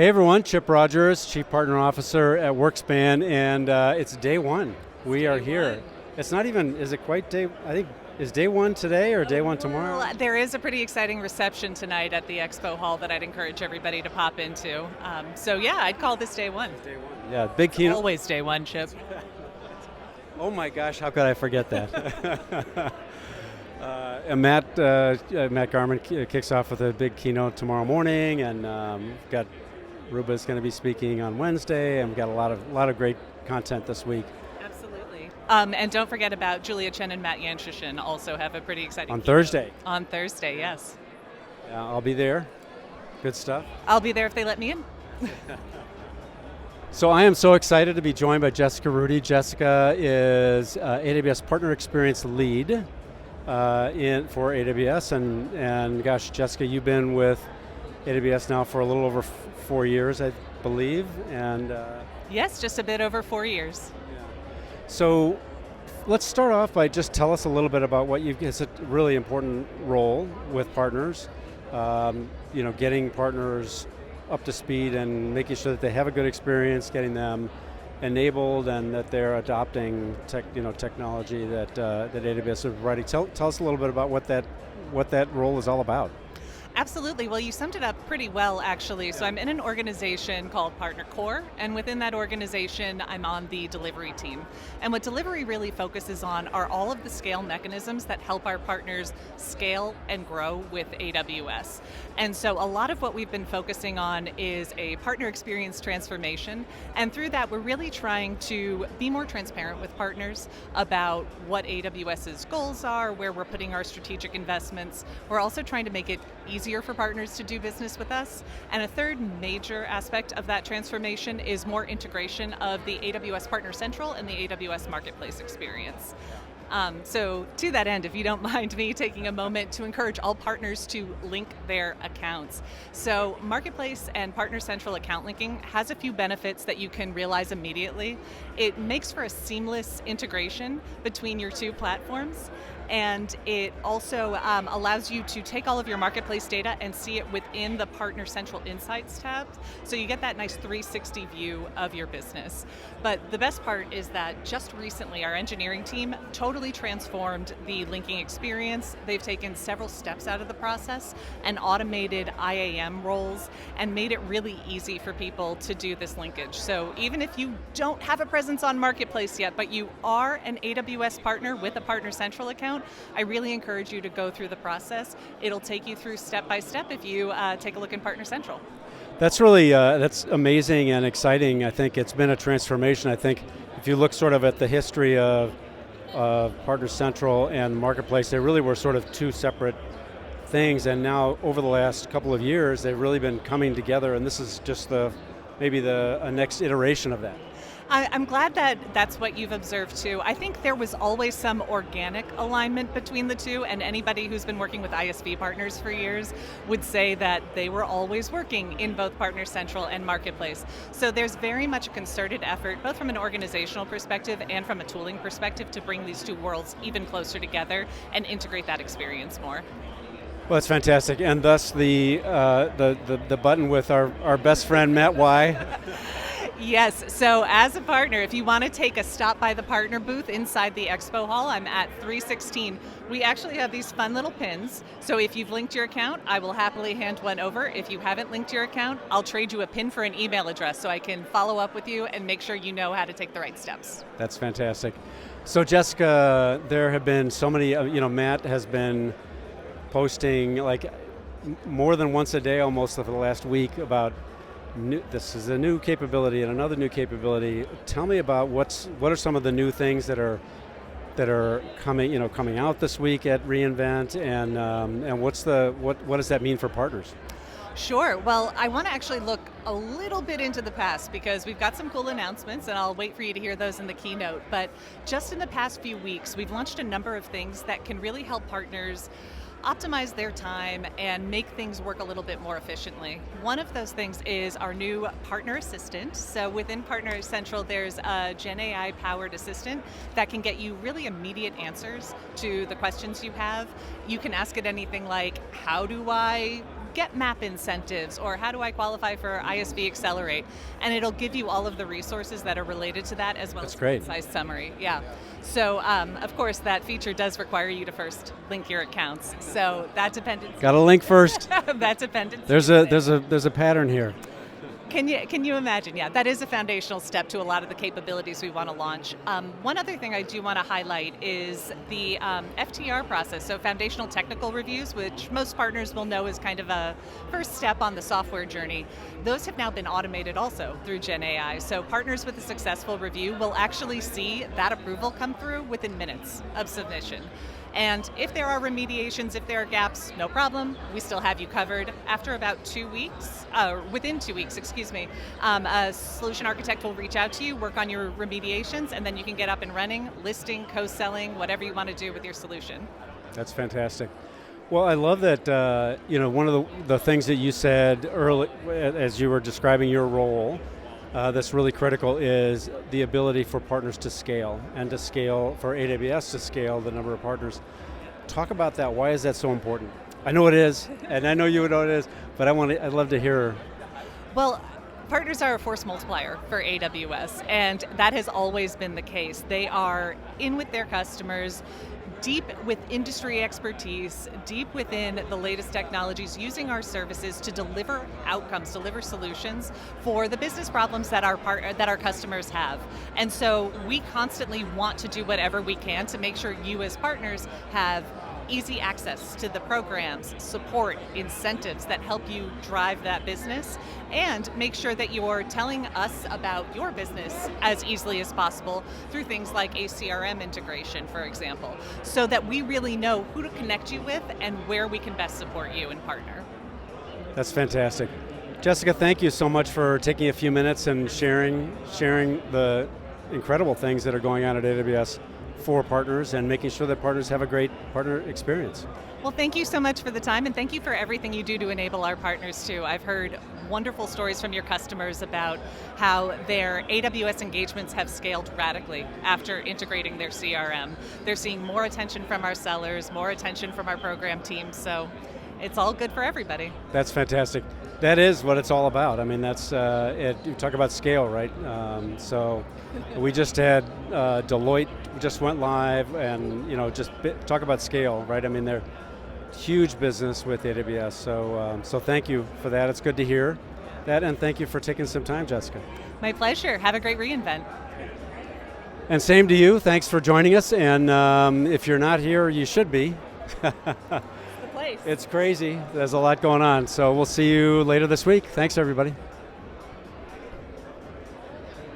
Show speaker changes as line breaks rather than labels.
Hey everyone, Chip Rogers, Chief Partner Officer at WorkSpan, and it's day one. We are here. It's not even, is it quite day, I think, is day one today or day one tomorrow?
Well, there is a pretty exciting reception tonight at the expo hall that I'd encourage everybody to pop into. So yeah, I'd call this day one.
Day one. Yeah, big keynote.
Always day one, Chip.
Oh my gosh, how could I forget that? And Matt Garman kicks off with a big keynote tomorrow morning, and got Ruba's going to be speaking on Wednesday, and we've got a lot of great content this week.
Absolutely. And don't forget about Julia Chen and Matt Yanshishin also have a pretty exciting
On
keynote.
Thursday.
On Thursday, yes.
Yeah, I'll be there. Good stuff.
I'll be there if they let me in.
So I am so excited to be joined by Jessica Rudy. Jessica is AWS Partner Experience Lead for AWS, and gosh, Jessica, you've been with AWS now for a little over 4 years, I believe, and
yes, just a bit over 4 years.
Yeah. So let's start off by just tell us a little bit about what it's a really important role with partners. Getting partners up to speed and making sure that they have a good experience, getting them enabled, and that they're adopting technology that AWS is providing. Tell us a little bit about what that role is all about.
Absolutely. Well, you summed it up pretty well, actually. So I'm in an organization called Partner Core, and within that organization, I'm on the delivery team. And what delivery really focuses on are all of the scale mechanisms that help our partners scale and grow with AWS. And so a lot of what we've been focusing on is a partner experience transformation, and through that, we're really trying to be more transparent with partners about what AWS's goals are, where we're putting our strategic investments. We're also trying to make it easier for partners to do business with us. And a third major aspect of that transformation is more integration of the AWS Partner Central and the AWS Marketplace experience. So to that end, if you don't mind me taking a moment to encourage all partners to link their accounts. So Marketplace and Partner Central account linking has a few benefits that you can realize immediately. It makes for a seamless integration between your two platforms, and it also allows you to take all of your marketplace data and see it within the Partner Central Insights tab, so you get that nice 360 view of your business. But the best part is that just recently our engineering team totally transformed the linking experience. They've taken several steps out of the process and automated IAM roles and made it really easy for people to do this linkage. So even if you don't have a presence on Marketplace yet, but you are an AWS partner with a Partner Central account, I really encourage you to go through the process. It'll take you through step by step if you take a look in Partner Central.
That's really, that's amazing and exciting. I think it's been a transformation. I think if you look sort of at the history of Partner Central and Marketplace, they really were sort of two separate things, and now over the last couple of years, they've really been coming together, and this is just maybe a next iteration of that.
I'm glad that that's what you've observed too. I think there was always some organic alignment between the two, and anybody who's been working with ISV partners for years would say that they were always working in both Partner Central and Marketplace. So there's very much a concerted effort, both from an organizational perspective and from a tooling perspective, to bring these two worlds even closer together and integrate that experience more.
Well, that's fantastic, and thus the button with our best friend Matt Y.
Yes, so as a partner, if you want to take a stop by the partner booth inside the expo hall, I'm at 316. We actually have these fun little pins, so if you've linked your account, I will happily hand one over. If you haven't linked your account, I'll trade you a pin for an email address so I can follow up with you and make sure you know how to take the right steps.
That's fantastic. So Jessica, there have been so many, Matt has been posting like more than once a day almost for the last week about this is a new capability and another new capability. Tell me about what are some of the new things that are coming out this week at reInvent, and what does that mean for partners?
Sure. Well, I want to actually look a little bit into the past because we've got some cool announcements, and I'll wait for you to hear those in the keynote. But just in the past few weeks, we've launched a number of things that can really help partners optimize their time and make things work a little bit more efficiently. One of those things is our new Partner Assistant. So within Partner Central, there's a GenAI powered assistant that can get you really immediate answers to the questions you have. You can ask it anything like, how do I get map incentives, or how do I qualify for ISV Accelerate? And it'll give you all of the resources that are related to that, as well as a concise summary. Yeah. So, of course, that feature does require you to first link your accounts. So that dependency.
Got to link first.
That dependency.
There's a pattern here.
Can you imagine? Yeah, that is a foundational step to a lot of the capabilities we want to launch. One other thing I do want to highlight is the FTR process, so foundational technical reviews, which most partners will know is kind of a first step on the software journey. Those have now been automated also through GenAI. So partners with a successful review will actually see that approval come through within minutes of submission. And if there are remediations, if there are gaps, no problem. We still have you covered. After about 2 weeks, within 2 weeks, excuse me, a solution architect will reach out to you, work on your remediations, and then you can get up and running, listing, co-selling, whatever you want to do with your solution.
That's fantastic. Well, I love that, one of the things that you said early, as you were describing your role, that's really critical is the ability for partners to scale, and to scale, for AWS to scale the number of partners. Talk about that. Why is that so important? I know it is, and I know you know it is, but I'd love to hear.
Well, partners are a force multiplier for AWS, and that has always been the case. They are in with their customers, deep with industry expertise, deep within the latest technologies, using our services to deliver outcomes, deliver solutions for the business problems that our customers have. And so we constantly want to do whatever we can to make sure you as partners have easy access to the programs, support, incentives that help you drive that business, and make sure that you're telling us about your business as easily as possible through things like a CRM integration, for example, so that we really know who to connect you with and where we can best support you and partner.
That's fantastic. Jessica, thank you so much for taking a few minutes and sharing the incredible things that are going on at AWS for partners and making sure that partners have a great partner experience.
Well, thank you so much for the time, and thank you for everything you do to enable our partners too. I've heard wonderful stories from your customers about how their AWS engagements have scaled radically after integrating their CRM. They're seeing more attention from our sellers, more attention from our program teams, so it's all good for everybody.
That's fantastic. That is what it's all about. I mean, that's it. You talk about scale, right? So we just had Deloitte just went live, and talk about scale, right? I mean, they're huge business with AWS. So thank you for that. It's good to hear that, and thank you for taking some time, Jessica.
My pleasure. Have a great reInvent.
And same to you. Thanks for joining us. And if you're not here, you should be.
It's
crazy. There's a lot going on. So we'll see you later this week. Thanks, everybody.